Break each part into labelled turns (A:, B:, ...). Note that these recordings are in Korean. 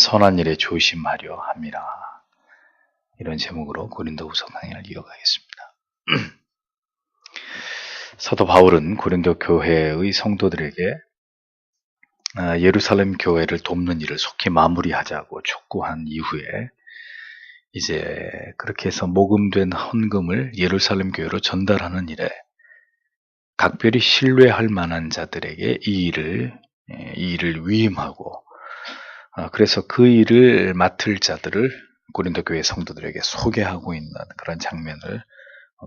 A: 선한 일에 조심하려 함이라. 이런 제목으로 고린도후서 강의를 이어가겠습니다. 사도 바울은 고린도 교회의 성도들에게 예루살렘 교회를 돕는 일을 속히 마무리하자고 촉구한 이후에 이제 그렇게 해서 모금된 헌금을 예루살렘 교회로 전달하는 일에 각별히 신뢰할 만한 자들에게 이 일을 위임하고 그래서 그 일을 맡을 자들을 고린도 교회 성도들에게 소개하고 있는 그런 장면을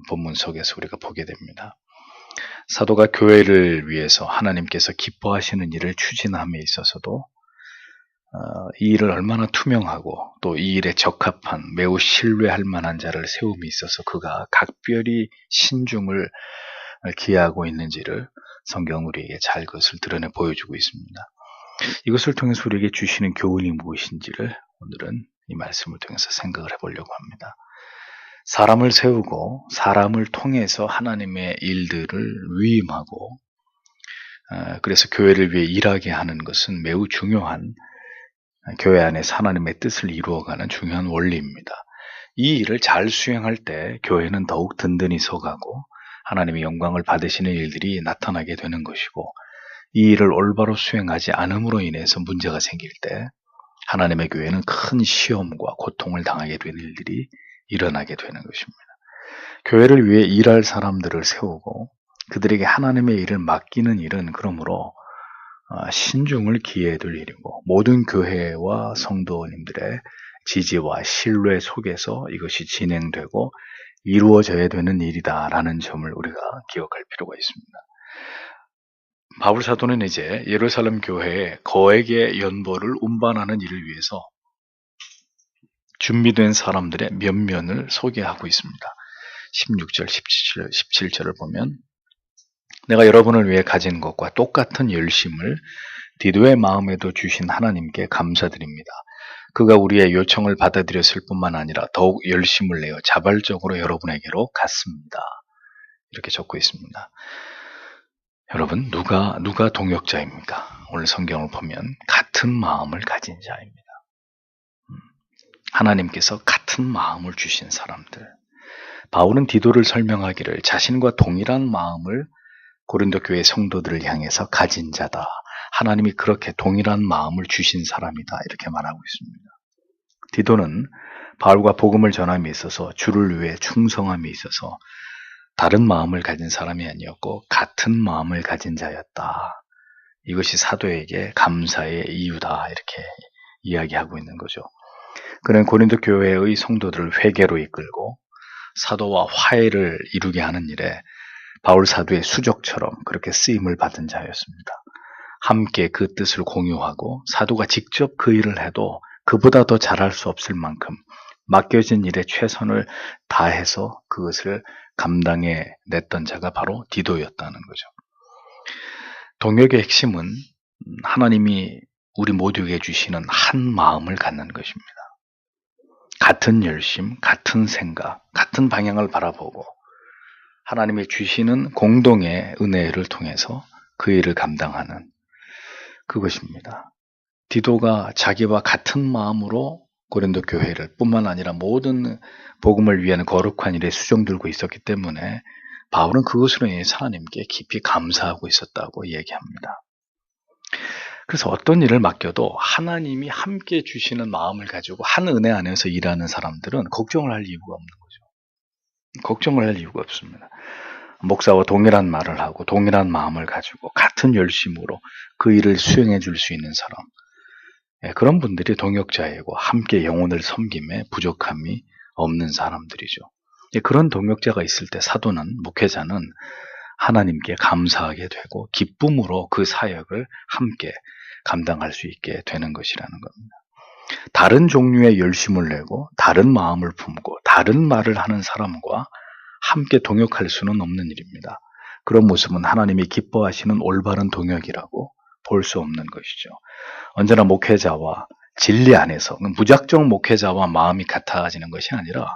A: 본문 속에서 우리가 보게 됩니다. 사도가 교회를 위해서 하나님께서 기뻐하시는 일을 추진함에 있어서도 이 일을 얼마나 투명하고 또 이 일에 적합한 매우 신뢰할 만한 자를 세움에 있어서 그가 각별히 신중을 기하고 있는지를 성경 우리에게 잘 그것을 드러내 보여주고 있습니다. 이것을 통해서 우리에게 주시는 교훈이 무엇인지를 오늘은 이 말씀을 통해서 생각을 해보려고 합니다. 사람을 세우고 사람을 통해서 하나님의 일들을 위임하고 그래서 교회를 위해 일하게 하는 것은 매우 중요한 교회 안에서 하나님의 뜻을 이루어가는 중요한 원리입니다. 이 일을 잘 수행할 때 교회는 더욱 든든히 서가고 하나님의 영광을 받으시는 일들이 나타나게 되는 것이고 이 일을 올바로 수행하지 않음으로 인해서 문제가 생길 때 하나님의 교회는 큰 시험과 고통을 당하게 되는 일들이 일어나게 되는 것입니다. 교회를 위해 일할 사람들을 세우고 그들에게 하나님의 일을 맡기는 일은 그러므로 신중을 기해야 될 일이고 모든 교회와 성도님들의 지지와 신뢰 속에서 이것이 진행되고 이루어져야 되는 일이다라는 점을 우리가 기억할 필요가 있습니다. 바울 사도는 이제 예루살렘 교회에 거액의 연보를 운반하는 일을 위해서 준비된 사람들의 면면을 소개하고 있습니다. 16절, 17절을 보면 내가 여러분을 위해 가진 것과 똑같은 열심을 디도의 마음에도 주신 하나님께 감사드립니다. 그가 우리의 요청을 받아들였을 뿐만 아니라 더욱 열심을 내어 자발적으로 여러분에게로 갔습니다. 이렇게 적고 있습니다. 여러분, 누가 동역자입니까? 오늘 성경을 보면 같은 마음을 가진 자입니다. 하나님께서 같은 마음을 주신 사람들. 바울은 디도를 설명하기를 자신과 동일한 마음을 고린도 교회 성도들을 향해서 가진 자다. 하나님이 그렇게 동일한 마음을 주신 사람이다. 이렇게 말하고 있습니다. 디도는 바울과 복음을 전함에 있어서 주를 위해 충성함에 있어서 다른 마음을 가진 사람이 아니었고 같은 마음을 가진 자였다. 이것이 사도에게 감사의 이유다. 이렇게 이야기하고 있는 거죠. 그는 고린도 교회의 성도들을 회개로 이끌고 사도와 화해를 이루게 하는 일에 바울 사도의 수족처럼 그렇게 쓰임을 받은 자였습니다. 함께 그 뜻을 공유하고 사도가 직접 그 일을 해도 그보다 더 잘할 수 없을 만큼 맡겨진 일에 최선을 다해서 그것을 감당해 냈던 자가 바로 디도였다는 거죠. 동역의 핵심은 하나님이 우리 모두에게 주시는 한 마음을 갖는 것입니다. 같은 열심, 같은 생각, 같은 방향을 바라보고 하나님이 주시는 공동의 은혜를 통해서 그 일을 감당하는 그것입니다. 디도가 자기와 같은 마음으로 고린도 교회를 뿐만 아니라 모든 복음을 위한 거룩한 일에 수종 들고 있었기 때문에 바울은 그것으로 인해서 하나님께 깊이 감사하고 있었다고 얘기합니다. 그래서 어떤 일을 맡겨도 하나님이 함께 주시는 마음을 가지고 한 은혜 안에서 일하는 사람들은 걱정을 할 이유가 없는 거죠. 걱정을 할 이유가 없습니다. 목사와 동일한 말을 하고 동일한 마음을 가지고 같은 열심으로 그 일을 수행해 줄 수 있는 사람, 그런 분들이 동역자이고 함께 영혼을 섬김에 부족함이 없는 사람들이죠. 그런 동역자가 있을 때 사도는, 목회자는 하나님께 감사하게 되고 기쁨으로 그 사역을 함께 감당할 수 있게 되는 것이라는 겁니다. 다른 종류의 열심을 내고 다른 마음을 품고 다른 말을 하는 사람과 함께 동역할 수는 없는 일입니다. 그런 모습은 하나님이 기뻐하시는 올바른 동역이라고 볼 수 없는 것이죠. 언제나 목회자와 진리 안에서 무작정 목회자와 마음이 같아지는 것이 아니라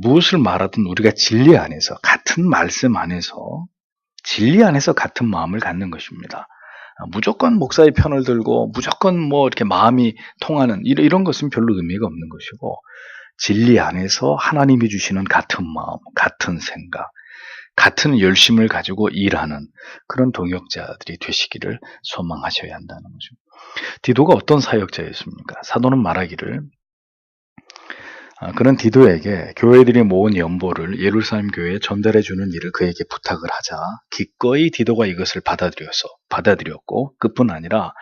A: 무엇을 말하든 우리가 진리 안에서 같은 말씀 안에서 진리 안에서 같은 마음을 갖는 것입니다. 무조건 목사의 편을 들고 무조건 뭐 이렇게 마음이 통하는 이런 것은 별로 의미가 없는 것이고, 진리 안에서 하나님이 주시는 같은 마음, 같은 생각, 같은 열심을 가지고 일하는 그런 동역자들이 되시기를 소망하셔야 한다는 거죠. 디도가 어떤 사역자였습니까? 사도는 말하기를 그는 디도에게 교회들이 모은 연보를 예루살렘 교회에 전달해 주는 일을 그에게 부탁을 하자 기꺼이 디도가 이것을 받아들였고, 그뿐 아니라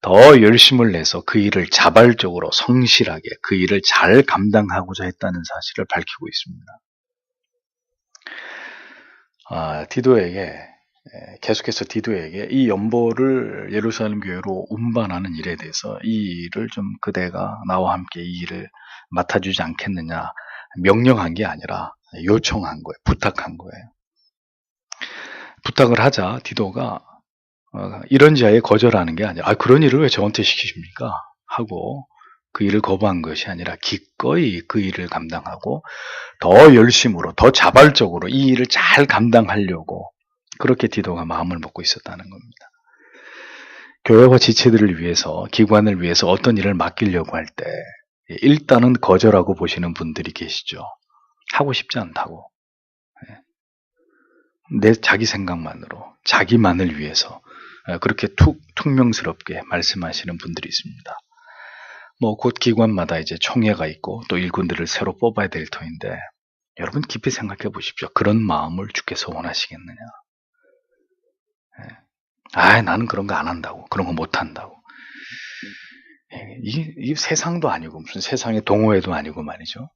A: 더 열심을 내서 그 일을 자발적으로 성실하게 그 일을 잘 감당하고자 했다는 사실을 밝히고 있습니다. 계속해서 디도에게 이 연보를 예루살렘 교회로 운반하는 일에 대해서 이 일을 좀 그대가 나와 함께 이 일을 맡아주지 않겠느냐, 명령한 게 아니라 요청한 거예요. 부탁한 거예요. 부탁을 하자 디도가 이런지하에 거절하는 게 아니라 그런 일을 왜 저한테 시키십니까? 하고 그 일을 거부한 것이 아니라 기꺼이 그 일을 감당하고 더 열심으로 더 자발적으로 이 일을 잘 감당하려고 그렇게 디도가 마음을 먹고 있었다는 겁니다. 교회와 지체들을 위해서, 기관을 위해서 어떤 일을 맡기려고 할 때 일단은 거절하고 보시는 분들이 계시죠. 하고 싶지 않다고. 내 자기 생각만으로, 자기만을 위해서 그렇게 퉁명스럽게 말씀하시는 분들이 있습니다. 곧 기관마다 이제 총회가 있고 또 일꾼들을 새로 뽑아야 될 터인데, 여러분 깊이 생각해 보십시오. 그런 마음을 주께서 원하시겠느냐? 나는 그런 거 안 한다고, 그런 거 못 한다고. 이 세상도 아니고 무슨 세상의 동호회도 아니고 말이죠.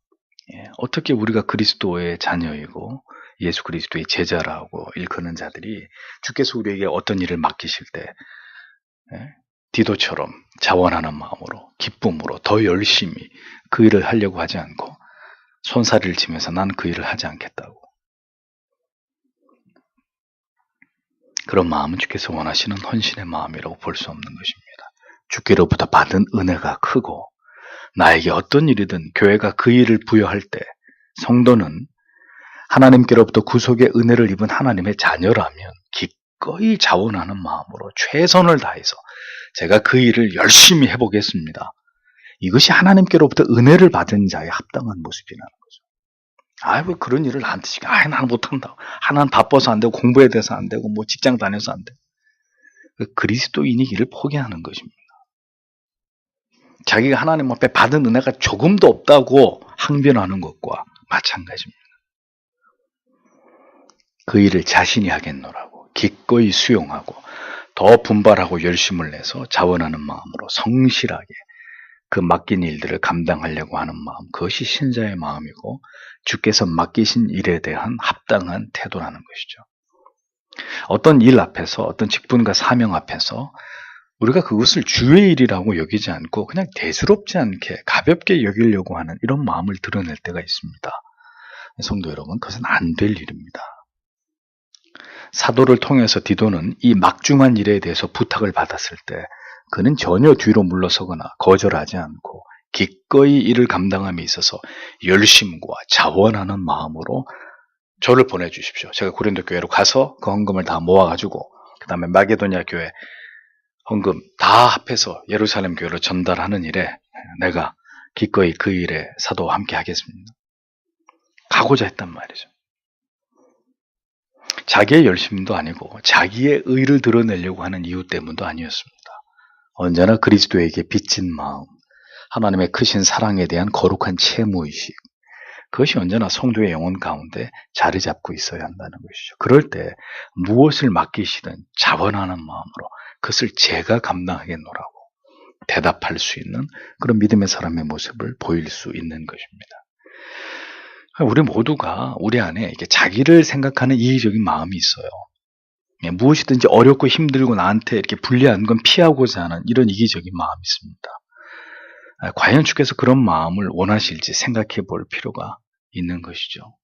A: 어떻게 우리가 그리스도의 자녀이고 예수 그리스도의 제자라고 일컫는 자들이 주께서 우리에게 어떤 일을 맡기실 때 디도처럼 자원하는 마음으로, 기쁨으로 더 열심히 그 일을 하려고 하지 않고 손사래를 치면서 난 그 일을 하지 않겠다고. 그런 마음은 주께서 원하시는 헌신의 마음이라고 볼 수 없는 것입니다. 주께로부터 받은 은혜가 크고 나에게 어떤 일이든 교회가 그 일을 부여할 때 성도는 하나님께로부터 구속의 은혜를 입은 하나님의 자녀라면 기꺼이 자원하는 마음으로 최선을 다해서 제가 그 일을 열심히 해보겠습니다. 이것이 하나님께로부터 은혜를 받은 자의 합당한 모습이라는 거죠. 왜 그런 일을 나한테 시켜? 나는 못한다. 나는 바빠서 안 되고 공부해야 돼서 안 되고 뭐 직장 다녀서 안 돼. 그리스도인이기를 포기하는 것입니다. 자기가 하나님 앞에 받은 은혜가 조금도 없다고 항변하는 것과 마찬가지입니다. 그 일을 자신이 하겠노라고 기꺼이 수용하고 더 분발하고 열심을 내서 자원하는 마음으로 성실하게 그 맡긴 일들을 감당하려고 하는 마음, 그것이 신자의 마음이고 주께서 맡기신 일에 대한 합당한 태도라는 것이죠. 어떤 일 앞에서, 어떤 직분과 사명 앞에서 우리가 그것을 주의 일이라고 여기지 않고 그냥 대수롭지 않게 가볍게 여기려고 하는 이런 마음을 드러낼 때가 있습니다. 성도 여러분, 그것은 안 될 일입니다. 사도를 통해서 디도는 이 막중한 일에 대해서 부탁을 받았을 때 그는 전혀 뒤로 물러서거나 거절하지 않고 기꺼이 이를 감당함에 있어서 열심과 자원하는 마음으로 저를 보내주십시오. 제가 고린도 교회로 가서 그 헌금을 다 모아가지고 그 다음에 마게도냐 교회 헌금 다 합해서 예루살렘 교회로 전달하는 일에 내가 기꺼이 그 일에 사도와 함께 하겠습니다. 가고자 했단 말이죠. 자기의 열심도 아니고 자기의 의를 드러내려고 하는 이유 때문도 아니었습니다. 언제나 그리스도에게 빚진 마음, 하나님의 크신 사랑에 대한 거룩한 채무의식, 그것이 언제나 성도의 영혼 가운데 자리 잡고 있어야 한다는 것이죠. 그럴 때 무엇을 맡기시든 자원하는 마음으로 그것을 제가 감당하겠노라고 대답할 수 있는 그런 믿음의 사람의 모습을 보일 수 있는 것입니다. 우리 모두가 우리 안에 이렇게 자기를 생각하는 이기적인 마음이 있어요. 무엇이든지 어렵고 힘들고 나한테 이렇게 불리한 건 피하고자 하는 이런 이기적인 마음이 있습니다. 과연 주께서 그런 마음을 원하실지 생각해 볼 필요가 있는 것이죠.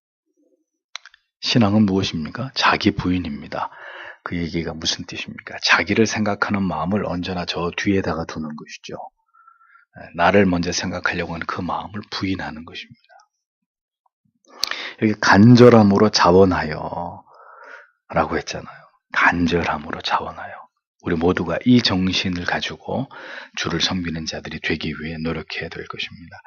A: 신앙은 무엇입니까? 자기 부인입니다. 그 얘기가 무슨 뜻입니까? 자기를 생각하는 마음을 언제나 저 뒤에다가 두는 것이죠. 나를 먼저 생각하려고 하는 그 마음을 부인하는 것입니다. 여기 간절함으로 자원하여 라고 했잖아요. 간절함으로 자원하여. 우리 모두가 이 정신을 가지고 주를 섬기는 자들이 되기 위해 노력해야 될 것입니다.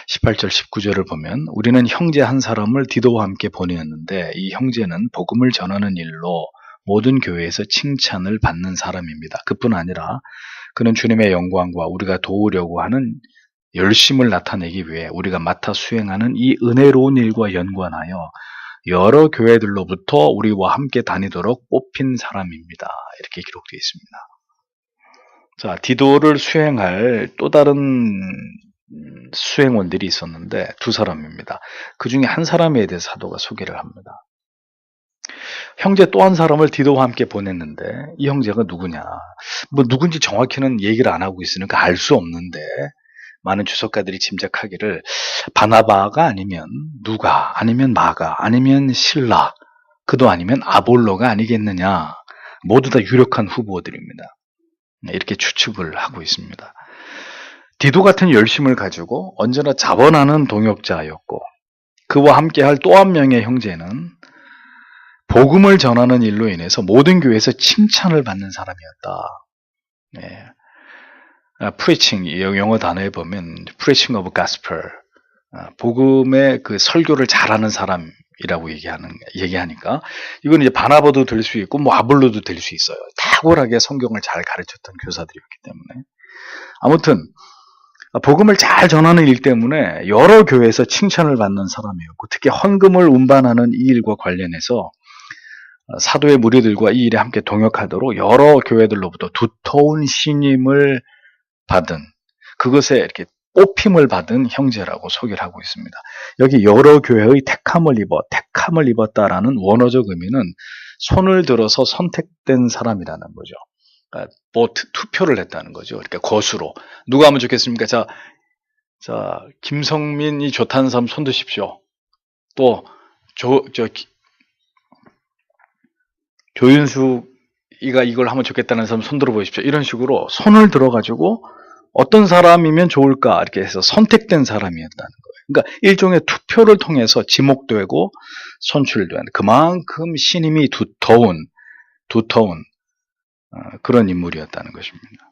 A: 18절, 19절을 보면 우리는 형제 한 사람을 디도와 함께 보내었는데 이 형제는 복음을 전하는 일로 모든 교회에서 칭찬을 받는 사람입니다. 그뿐 아니라 그는 주님의 영광과 우리가 도우려고 하는 열심을 나타내기 위해 우리가 맡아 수행하는 이 은혜로운 일과 연관하여 여러 교회들로부터 우리와 함께 다니도록 뽑힌 사람입니다. 이렇게 기록되어 있습니다. 자, 디도를 수행할 또 다른 수행원들이 있었는데 두 사람입니다. 그 중에 한 사람에 대해서 사도가 소개를 합니다. 형제 또 한 사람을 디도와 함께 보냈는데 이 형제가 누구냐? 뭐 누군지 정확히는 얘기를 안 하고 있으니까 알 수 없는데 많은 주석가들이 짐작하기를 바나바가 아니면 누가 아니면 마가 아니면 실라 그도 아니면 아볼로가 아니겠느냐. 모두 다 유력한 후보들입니다. 이렇게 추측을 하고 있습니다. 디도 같은 열심을 가지고 언제나 자원하는 동역자였고 그와 함께할 또 한 명의 형제는 복음을 전하는 일로 인해서 모든 교회에서 칭찬을 받는 사람이었다. 네. preaching, 영어 단어에 보면 preaching of gospel, 복음의 그 설교를 잘하는 사람이라고 얘기하니까 이건 이제 바나바도 될 수 있고 뭐 아볼로도 될 수 있어요. 탁월하게 성경을 잘 가르쳤던 교사들이었기 때문에 아무튼 복음을 잘 전하는 일 때문에 여러 교회에서 칭찬을 받는 사람이었고 특히 헌금을 운반하는 이 일과 관련해서 사도의 무리들과 이 일에 함께 동역하도록 여러 교회들로부터 두터운 신임을 받은 그것에 이렇게 뽑힘을 받은 형제라고 소개를 하고 있습니다. 여기 여러 교회의 택함을 입었다라는 원어적 의미는 손을 들어서 선택된 사람이라는 거죠. 뭐 투표를 했다는 거죠. 그러니까 거수로 누가 하면 좋겠습니까? 자, 김성민이 좋다는 사람 손 드십시오. 또 조윤수이가 이걸 하면 좋겠다는 사람 손 들어 보십시오. 이런 식으로 손을 들어가지고 어떤 사람이면 좋을까 이렇게 해서 선택된 사람이었다는 거예요. 그러니까 일종의 투표를 통해서 지목되고 선출된 그만큼 신임이 두터운 그런 인물이었다는 것입니다.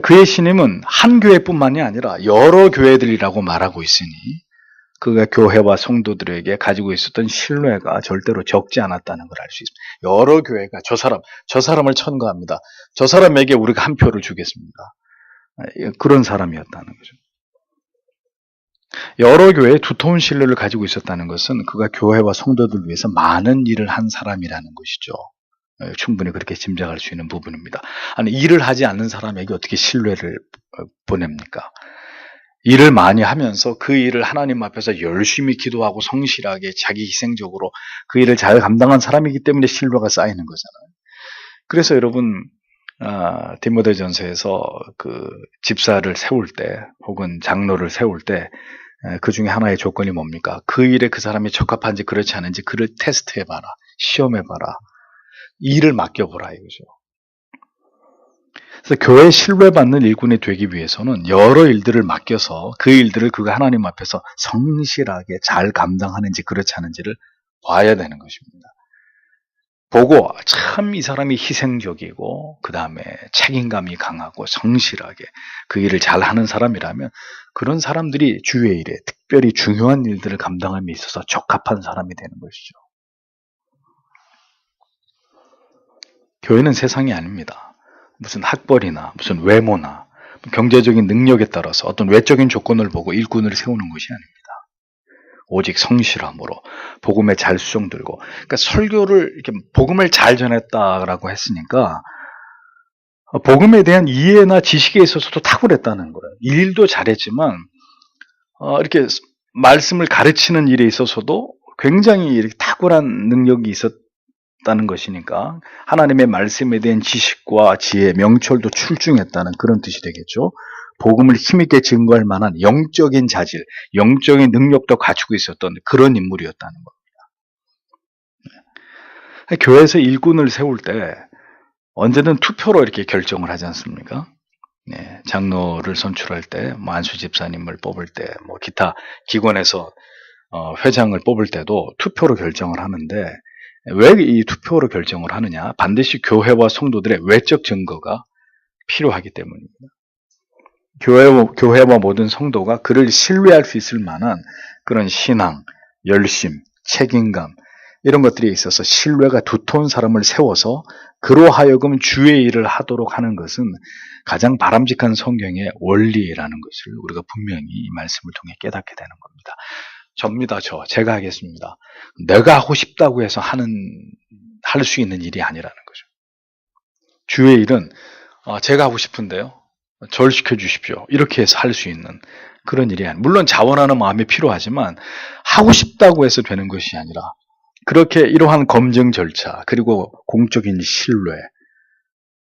A: 그의 신임은 한 교회뿐만이 아니라 여러 교회들이라고 말하고 있으니 그가 교회와 성도들에게 가지고 있었던 신뢰가 절대로 적지 않았다는 걸 알 수 있습니다. 여러 교회가 저 사람을 천거합니다. 저 사람에게 우리가 한 표를 주겠습니다. 그런 사람이었다는 거죠. 여러 교회에 두터운 신뢰를 가지고 있었다는 것은 그가 교회와 성도들 위해서 많은 일을 한 사람이라는 것이죠. 충분히 그렇게 짐작할 수 있는 부분입니다. 아니, 일을 하지 않는 사람에게 어떻게 신뢰를 보냅니까? 일을 많이 하면서 그 일을 하나님 앞에서 열심히 기도하고 성실하게 자기 희생적으로 그 일을 잘 감당한 사람이기 때문에 신뢰가 쌓이는 거잖아요. 그래서 여러분 디모데전서에서 그 집사를 세울 때 혹은 장로를 세울 때 그 중에 하나의 조건이 뭡니까? 그 일에 그 사람이 적합한지 그렇지 않은지 그를 테스트해봐라. 시험해봐라. 일을 맡겨보라 이거죠. 그래서 교회 신뢰받는 일꾼이 되기 위해서는 여러 일들을 맡겨서 그 일들을 그가 하나님 앞에서 성실하게 잘 감당하는지 그렇지 않은지를 봐야 되는 것입니다. 보고 참 이 사람이 희생적이고 그 다음에 책임감이 강하고 성실하게 그 일을 잘하는 사람이라면 그런 사람들이 주의 일에 특별히 중요한 일들을 감당함에 있어서 적합한 사람이 되는 것이죠. 교회는 세상이 아닙니다. 무슨 학벌이나 무슨 외모나 경제적인 능력에 따라서 어떤 외적인 조건을 보고 일꾼을 세우는 것이 아닙니다. 오직 성실함으로 복음에 잘 수종들고, 그러니까 설교를 이렇게 복음을 잘 전했다라고 했으니까 복음에 대한 이해나 지식에 있어서도 탁월했다는 거예요. 일도 잘했지만 이렇게 말씀을 가르치는 일에 있어서도 굉장히 이렇게 탁월한 능력이 있었다는 것이니까 하나님의 말씀에 대한 지식과 지혜, 명철도 출중했다는 그런 뜻이 되겠죠. 복음을 힘있게 증거할 만한 영적인 자질, 영적인 능력도 갖추고 있었던 그런 인물이었다는 겁니다. 교회에서 일꾼을 세울 때 언제든 투표로 이렇게 결정을 하지 않습니까? 네, 장로를 선출할 때, 안수 집사님을 뽑을 때, 기타 기관에서 회장을 뽑을 때도 투표로 결정을 하는데 왜 이 투표로 결정을 하느냐? 반드시 교회와 성도들의 외적 증거가 필요하기 때문입니다. 교회와 모든 성도가 그를 신뢰할 수 있을 만한 그런 신앙, 열심, 책임감 이런 것들에 있어서 신뢰가 두터운 사람을 세워서 그로 하여금 주의 일을 하도록 하는 것은 가장 바람직한 성경의 원리라는 것을 우리가 분명히 이 말씀을 통해 깨닫게 되는 겁니다. 제가 하겠습니다. 내가 하고 싶다고 해서 할 수 있는 일이 아니라는 거죠. 주의 일은 제가 하고 싶은데요. 절 시켜주십시오. 이렇게 해서 할 수 있는 그런 일이 아니에요. 물론 자원하는 마음이 필요하지만 하고 싶다고 해서 되는 것이 아니라 그렇게 이러한 검증 절차 그리고 공적인 신뢰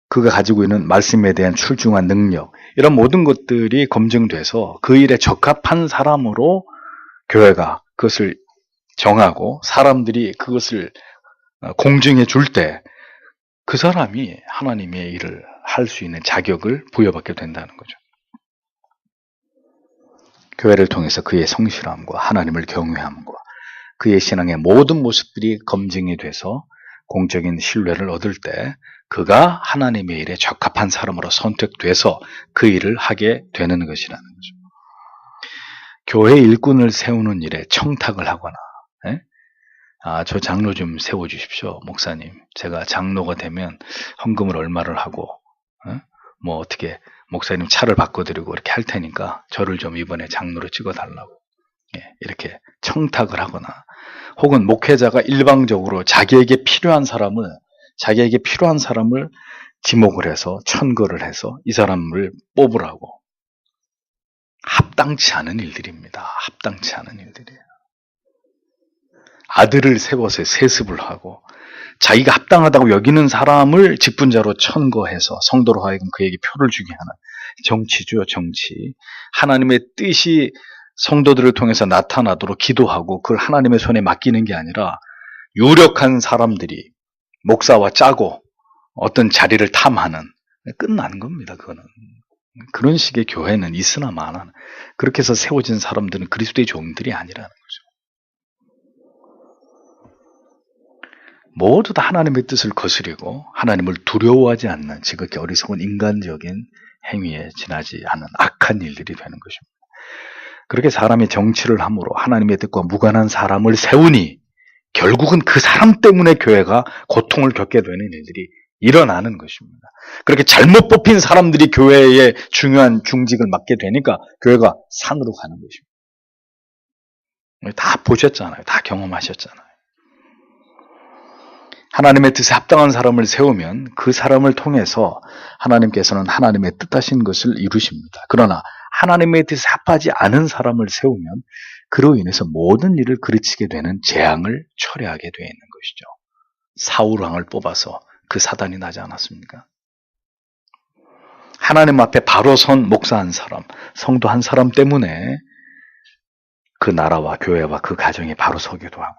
A: 그가 가지고 있는 말씀에 대한 출중한 능력 이런 모든 것들이 검증돼서 그 일에 적합한 사람으로 교회가 그것을 정하고 사람들이 그것을 공증해 줄 때 그 사람이 하나님의 일을 할 수 있는 자격을 부여받게 된다는 거죠. 교회를 통해서 그의 성실함과 하나님을 경외함과 그의 신앙의 모든 모습들이 검증이 돼서 공적인 신뢰를 얻을 때 그가 하나님의 일에 적합한 사람으로 선택돼서 그 일을 하게 되는 것이라는 거죠. 교회 일꾼을 세우는 일에 청탁을 하거나 저 장로 좀 세워주십시오. 목사님. 제가 장로가 되면 헌금을 얼마를 하고 뭐 어떻게 목사님 차를 바꿔드리고 이렇게 할 테니까 저를 좀 이번에 장로로 찍어달라고 이렇게 청탁을 하거나 혹은 목회자가 일방적으로 자기에게 필요한 사람을 지목을 해서 천거를 해서 이 사람을 뽑으라고 합당치 않은 일들입니다. 합당치 않은 일들이에요. 아들을 세워서 세습을 하고 자기가 합당하다고 여기는 사람을 직분자로 천거해서 성도로 하여금 그에게 표를 주게 하는 정치죠, 정치. 하나님의 뜻이 성도들을 통해서 나타나도록 기도하고 그걸 하나님의 손에 맡기는 게 아니라 유력한 사람들이 목사와 짜고 어떤 자리를 탐하는 끝나는 겁니다. 그거는. 그런 식의 교회는 있으나 마나 그렇게 해서 세워진 사람들은 그리스도의 종들이 아니라는 거죠. 모두 다 하나님의 뜻을 거스리고 하나님을 두려워하지 않는 지극히 어리석은 인간적인 행위에 지나지 않은 악한 일들이 되는 것입니다. 그렇게 사람이 정치를 함으로 하나님의 뜻과 무관한 사람을 세우니 결국은 그 사람 때문에 교회가 고통을 겪게 되는 일들이 일어나는 것입니다. 그렇게 잘못 뽑힌 사람들이 교회의 중요한 중직을 맡게 되니까 교회가 산으로 가는 것입니다. 다 보셨잖아요. 다 경험하셨잖아요. 하나님의 뜻에 합당한 사람을 세우면 그 사람을 통해서 하나님께서는 하나님의 뜻하신 것을 이루십니다. 그러나 하나님의 뜻에 합하지 않은 사람을 세우면 그로 인해서 모든 일을 그르치게 되는 재앙을 초래하게 되어 있는 것이죠. 사울왕을 뽑아서 그 사단이 나지 않았습니까? 하나님 앞에 바로 선 목사 한 사람, 성도 한 사람 때문에 그 나라와 교회와 그 가정이 바로 서기도 하고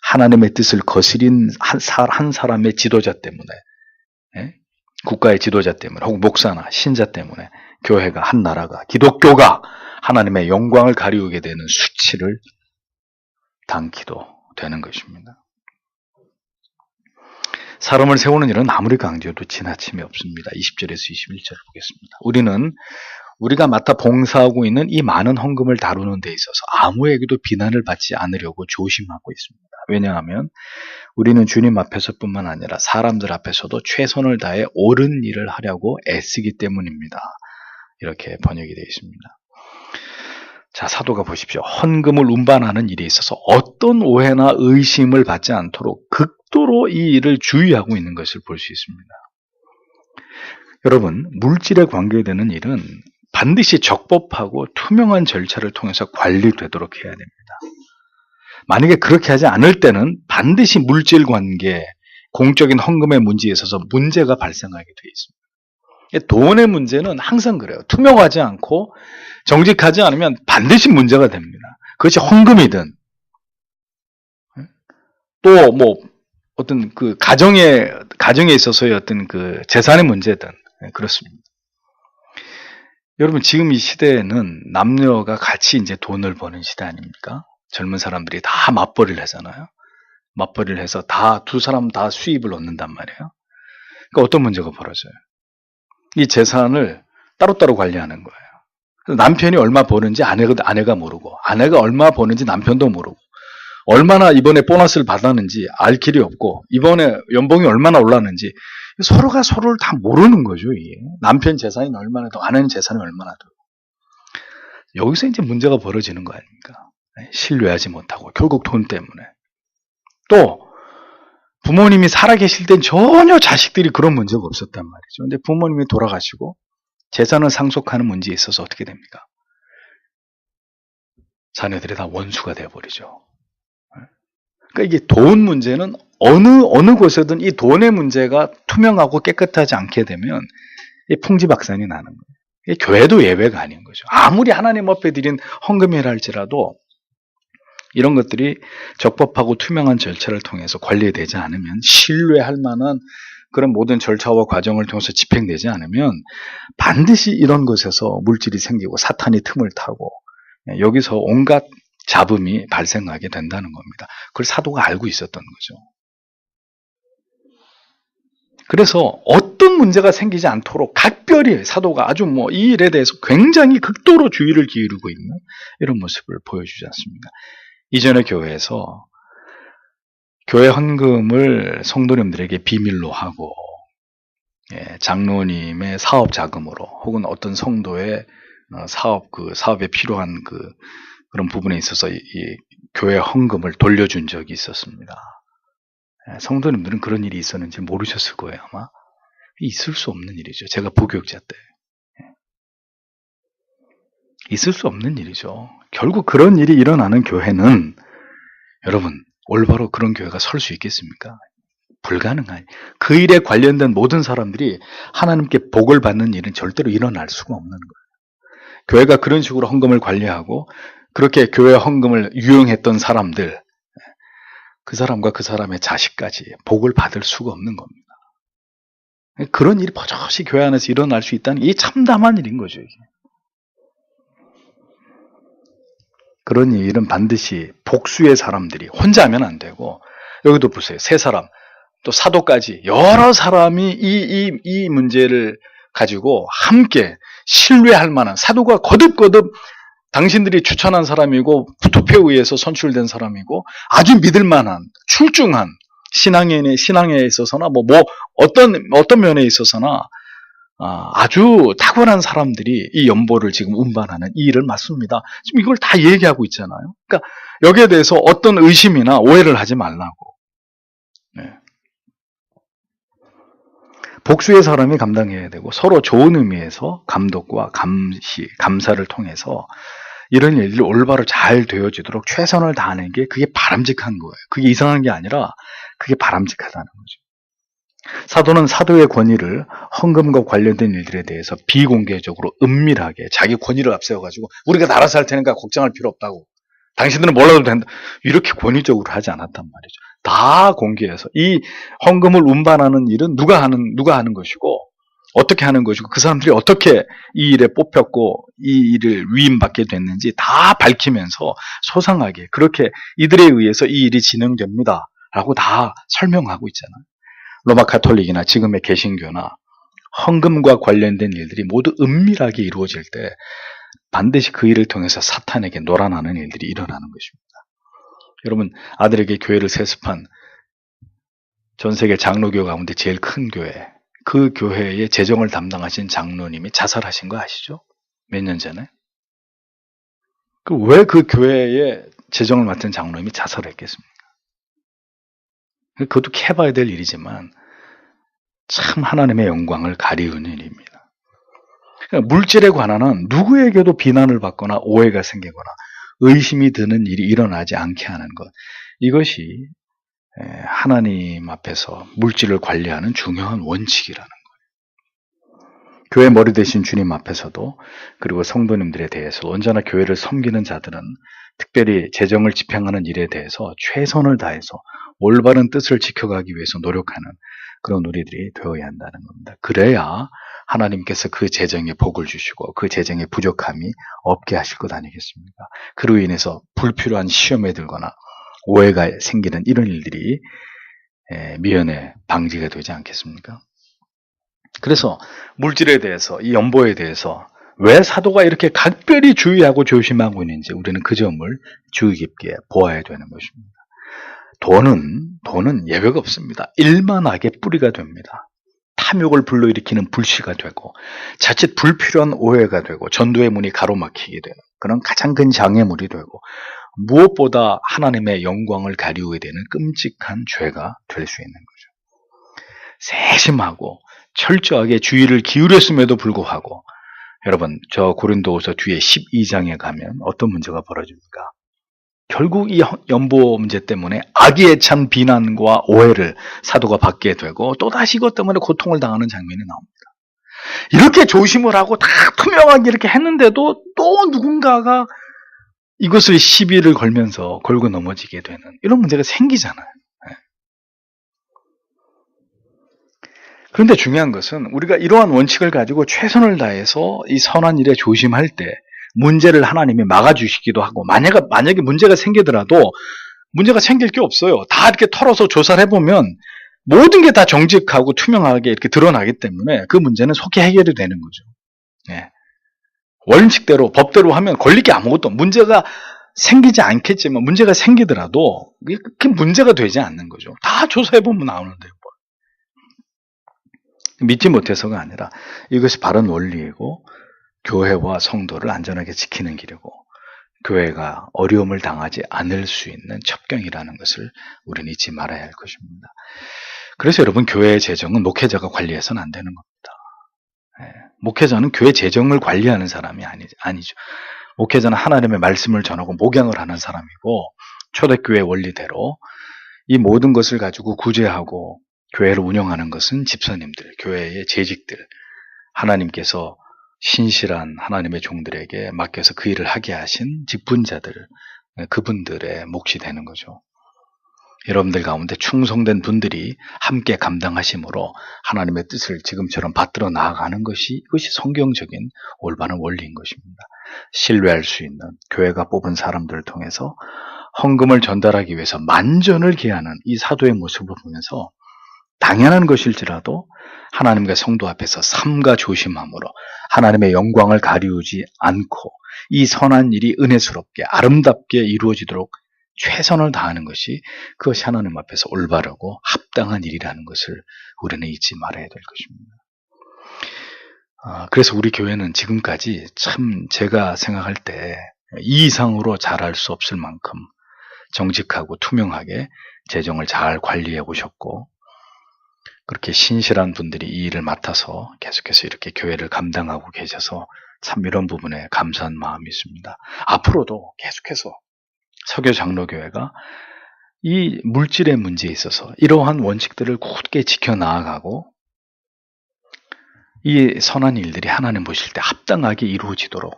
A: 하나님의 뜻을 거스린 한 사람의 지도자 때문에 국가의 지도자 때문에 혹은 목사나 신자 때문에 교회가 한 나라가 기독교가 하나님의 영광을 가리우게 되는 수치를 당기도 되는 것입니다. 사람을 세우는 일은 아무리 강조해도 지나침이 없습니다. 20절에서 21절을 보겠습니다. 우리가 맡아 봉사하고 있는 이 많은 헌금을 다루는 데 있어서 아무에게도 비난을 받지 않으려고 조심하고 있습니다. 왜냐하면 우리는 주님 앞에서뿐만 아니라 사람들 앞에서도 최선을 다해 옳은 일을 하려고 애쓰기 때문입니다. 이렇게 번역이 되어 있습니다. 자, 사도가 보십시오. 헌금을 운반하는 일에 있어서 어떤 오해나 의심을 받지 않도록 극도로 이 일을 주의하고 있는 것을 볼 수 있습니다. 여러분, 물질에 관계되는 일은 반드시 적법하고 투명한 절차를 통해서 관리되도록 해야 됩니다. 만약에 그렇게 하지 않을 때는 반드시 물질 관계, 공적인 헌금의 문제에 있어서 문제가 발생하게 되어 있습니다. 돈의 문제는 항상 그래요. 투명하지 않고 정직하지 않으면 반드시 문제가 됩니다. 그것이 헌금이든 또 뭐 어떤 그 가정에 있어서의 어떤 그 재산의 문제든 그렇습니다. 여러분 지금 이 시대에는 남녀가 같이 이제 돈을 버는 시대 아닙니까? 젊은 사람들이 다 맞벌이를 하잖아요. 맞벌이를 해서 두 사람 다 수입을 얻는단 말이에요. 그러니까 어떤 문제가 벌어져요? 이 재산을 따로따로 관리하는 거예요. 남편이 얼마 버는지 아내가 모르고, 아내가 얼마 버는지 남편도 모르고, 얼마나 이번에 보너스를 받았는지 알 길이 없고, 이번에 연봉이 얼마나 올랐는지 서로가 서로를 다 모르는 거죠. 이게. 남편 재산이 얼마나 더, 아내는 재산이 얼마나 더. 여기서 이제 문제가 벌어지는 거 아닙니까? 신뢰하지 못하고 결국 돈 때문에. 또 부모님이 살아계실 땐 전혀 자식들이 그런 문제가 없었단 말이죠. 근데 부모님이 돌아가시고 재산을 상속하는 문제에 있어서 어떻게 됩니까? 자녀들이 다 원수가 되어버리죠. 그러니까 이게 돈 문제는 어느 곳에든 이 돈의 문제가 투명하고 깨끗하지 않게 되면 풍지박산이 나는 거예요. 교회도 예외가 아닌 거죠. 아무리 하나님 앞에 드린 헌금이라 할지라도 이런 것들이 적법하고 투명한 절차를 통해서 관리되지 않으면, 신뢰할 만한 그런 모든 절차와 과정을 통해서 집행되지 않으면 반드시 이런 것에서 물질이 생기고 사탄이 틈을 타고 여기서 온갖 잡음이 발생하게 된다는 겁니다. 그걸 사도가 알고 있었던 거죠. 그래서 어떤 문제가 생기지 않도록 각별히 사도가 아주 이 일에 대해서 굉장히 극도로 주의를 기울이고 있는 이런 모습을 보여주지 않습니까? 이전의 교회에서 교회 헌금을 성도님들에게 비밀로 하고, 장로님의 사업 자금으로 혹은 어떤 성도의 사업에 필요한 그런 부분에 있어서 이 교회 헌금을 돌려준 적이 있었습니다. 성도님들은 그런 일이 있었는지 모르셨을 거예요, 아마. 있을 수 없는 일이죠. 제가 부교육자 때. 있을 수 없는 일이죠. 결국 그런 일이 일어나는 교회는, 여러분, 올바로 그런 교회가 설 수 있겠습니까? 불가능한. 그 일에 관련된 모든 사람들이 하나님께 복을 받는 일은 절대로 일어날 수가 없는 거예요. 교회가 그런 식으로 헌금을 관리하고 그렇게 교회 헌금을 유용했던 사람들, 그 사람과 그 사람의 자식까지 복을 받을 수가 없는 겁니다. 그런 일이 버젓이 교회 안에서 일어날 수 있다는 게 참담한 일인 거죠. 이게. 그런 일은 반드시 복수의 사람들이 혼자 하면 안 되고, 여기도 보세요. 세 사람, 또 사도까지 여러 사람이 이 문제를 가지고 함께 신뢰할 만한, 사도가 거듭거듭 당신들이 추천한 사람이고 투표에 의해서 선출된 사람이고 아주 믿을 만한 출중한 신앙에 있어서나 어떤 면에 있어서나 아주 탁월한 사람들이 이 연보를 지금 운반하는 이 일을 맡습니다. 지금 이걸 다 얘기하고 있잖아요. 그러니까 여기에 대해서 어떤 의심이나 오해를 하지 말라고. 네. 복수의 사람이 감당해야 되고, 서로 좋은 의미에서 감독과 감사를 통해서 이런 일이 올바로 잘 되어지도록 최선을 다하는 게, 그게 바람직한 거예요. 그게 이상한 게 아니라 그게 바람직하다는 거죠. 사도는 사도의 권위를, 헌금과 관련된 일들에 대해서 비공개적으로 은밀하게 자기 권위를 앞세워가지고 우리가 알아서 할 테니까 걱정할 필요 없다고, 당신들은 몰라도 된다, 이렇게 권위적으로 하지 않았단 말이죠. 다 공개해서 이 헌금을 운반하는 일은 누가 하는 것이고 어떻게 하는 것이고 그 사람들이 어떻게 이 일에 뽑혔고 이 일을 위임받게 됐는지 다 밝히면서 소상하게 그렇게 이들에 의해서 이 일이 진행됩니다 라고 다 설명하고 있잖아요. 로마 가톨릭이나 지금의 개신교나 헌금과 관련된 일들이 모두 은밀하게 이루어질 때 반드시 그 일을 통해서 사탄에게 놀아나는 일들이 일어나는 것입니다. 여러분, 아들에게 교회를 세습한 전 세계 장로교 가운데 제일 큰 교회, 그 교회의 재정을 담당하신 장로님이 자살하신 거 아시죠? 몇 년 전에. 왜 그 교회의 재정을 맡은 장로님이 자살했겠습니까? 그것도 캐봐야 될 일이지만 참 하나님의 영광을 가리우는 일입니다. 그러니까 물질에 관한 누구에게도 비난을 받거나 오해가 생기거나 의심이 드는 일이 일어나지 않게 하는 것, 이것이 하나님 앞에서 물질을 관리하는 중요한 원칙이라는 거예요. 교회 머리 되신 주님 앞에서도, 그리고 성도님들에 대해서 언제나 교회를 섬기는 자들은 특별히 재정을 집행하는 일에 대해서 최선을 다해서 올바른 뜻을 지켜가기 위해서 노력하는 그런 우리들이 되어야 한다는 겁니다. 그래야 하나님께서 그 재정에 복을 주시고 그 재정의 부족함이 없게 하실 것 아니겠습니까? 그로 인해서 불필요한 시험에 들거나 오해가 생기는 이런 일들이 미연에 방지가 되지 않겠습니까? 그래서 물질에 대해서, 이 연보에 대해서 왜 사도가 이렇게 각별히 주의하고 조심하고 있는지 우리는 그 점을 주의 깊게 보아야 되는 것입니다. 돈은 예외가 없습니다. 일만하게 뿌리가 됩니다. 탐욕을 불러일으키는 불씨가 되고 자칫 불필요한 오해가 되고 전도의 문이 가로막히게 되는 그런 가장 큰 장애물이 되고 무엇보다 하나님의 영광을 가리우게 되는 끔찍한 죄가 될 수 있는 거죠. 세심하고 철저하게 주의를 기울였음에도 불구하고 여러분, 저 고린도후서 뒤에 12장에 가면 어떤 문제가 벌어집니까? 결국 이 연보 문제 때문에 악의에 찬 비난과 오해를 사도가 받게 되고 또다시 이것 때문에 고통을 당하는 장면이 나옵니다. 이렇게 조심을 하고 다 투명하게 이렇게 했는데도 또 누군가가 이것을 시비를 걸면서 걸고 넘어지게 되는 이런 문제가 생기잖아요. 그런데 중요한 것은 우리가 이러한 원칙을 가지고 최선을 다해서 이 선한 일에 조심할 때 문제를 하나님이 막아주시기도 하고 만약에 문제가 생기더라도 문제가 생길 게 없어요. 다 이렇게 털어서 조사를 해보면 모든 게 다 정직하고 투명하게 이렇게 드러나기 때문에 그 문제는 속히 해결이 되는 거죠. 네. 원칙대로 법대로 하면 걸릴 게 아무것도 문제가 생기지 않겠지만 문제가 생기더라도 그게 문제가 되지 않는 거죠. 다 조사해보면 나오는데요. 믿지 못해서가 아니라 이것이 바른 원리이고 교회와 성도를 안전하게 지키는 길이고 교회가 어려움을 당하지 않을 수 있는 첩경이라는 것을 우리는 잊지 말아야 할 것입니다. 그래서 여러분 교회의 재정은 목회자가 관리해서는 안 되는 겁니다. 목회자는 교회 재정을 관리하는 사람이 아니죠. 목회자는 하나님의 말씀을 전하고 목양을 하는 사람이고 초대교회 원리대로 이 모든 것을 가지고 구제하고 교회를 운영하는 것은 집사님들, 교회의 재직들, 하나님께서 신실한 하나님의 종들에게 맡겨서 그 일을 하게 하신 직분자들, 그분들의 몫이 되는 거죠. 여러분들 가운데 충성된 분들이 함께 감당하심으로 하나님의 뜻을 지금처럼 받들어 나아가는 이것이 성경적인 올바른 원리인 것입니다. 신뢰할 수 있는 교회가 뽑은 사람들을 통해서 헌금을 전달하기 위해서 만전을 기하는 이 사도의 모습을 보면서 당연한 것일지라도 하나님과 성도 앞에서 삼가 조심함으로 하나님의 영광을 가리우지 않고 이 선한 일이 은혜스럽게 아름답게 이루어지도록 최선을 다하는 것이 그것이 하나님 앞에서 올바르고 합당한 일이라는 것을 우리는 잊지 말아야 될 것입니다. 그래서 우리 교회는 지금까지 참 제가 생각할 때 이 이상으로 잘할 수 없을 만큼 정직하고 투명하게 재정을 잘 관리해 오셨고 그렇게 신실한 분들이 이 일을 맡아서 계속해서 이렇게 교회를 감당하고 계셔서 참 이런 부분에 감사한 마음이 있습니다. 앞으로도 계속해서 서교 장로교회가 이 물질의 문제에 있어서 이러한 원칙들을 굳게 지켜나가고 이 선한 일들이 하나님 보실 때 합당하게 이루어지도록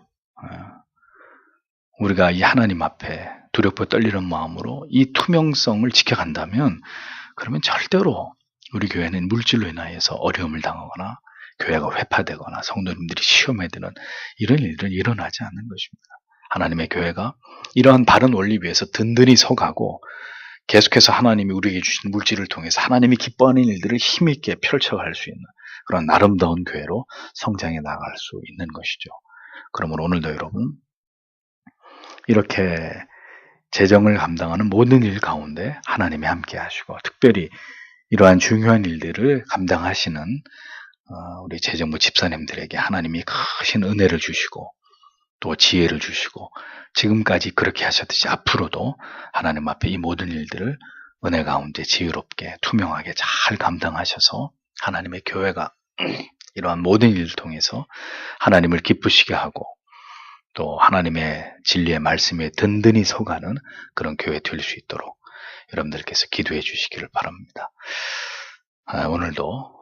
A: 우리가 이 하나님 앞에 두렵고 떨리는 마음으로 이 투명성을 지켜간다면 그러면 절대로 우리 교회는 물질로 인하여서 어려움을 당하거나 교회가 회파되거나 성도님들이 시험에 드는 이런 일들은 일어나지 않는 것입니다. 하나님의 교회가 이러한 바른 원리 위에서 든든히 서가고 계속해서 하나님이 우리에게 주신 물질을 통해서 하나님이 기뻐하는 일들을 힘있게 펼쳐갈 수 있는 그런 아름다운 교회로 성장해 나갈 수 있는 것이죠. 그러므로 오늘도 여러분 이렇게 재정을 감당하는 모든 일 가운데 하나님이 함께 하시고 특별히 이러한 중요한 일들을 감당하시는 우리 재정부 집사님들에게 하나님이 크신 은혜를 주시고 또 지혜를 주시고 지금까지 그렇게 하셨듯이 앞으로도 하나님 앞에 이 모든 일들을 은혜 가운데 지혜롭게 투명하게 잘 감당하셔서 하나님의 교회가 이러한 모든 일을 통해서 하나님을 기쁘시게 하고 또 하나님의 진리의 말씀에 든든히 서가는 그런 교회 될 수 있도록 여러분들께서 기도해 주시기를 바랍니다. 오늘도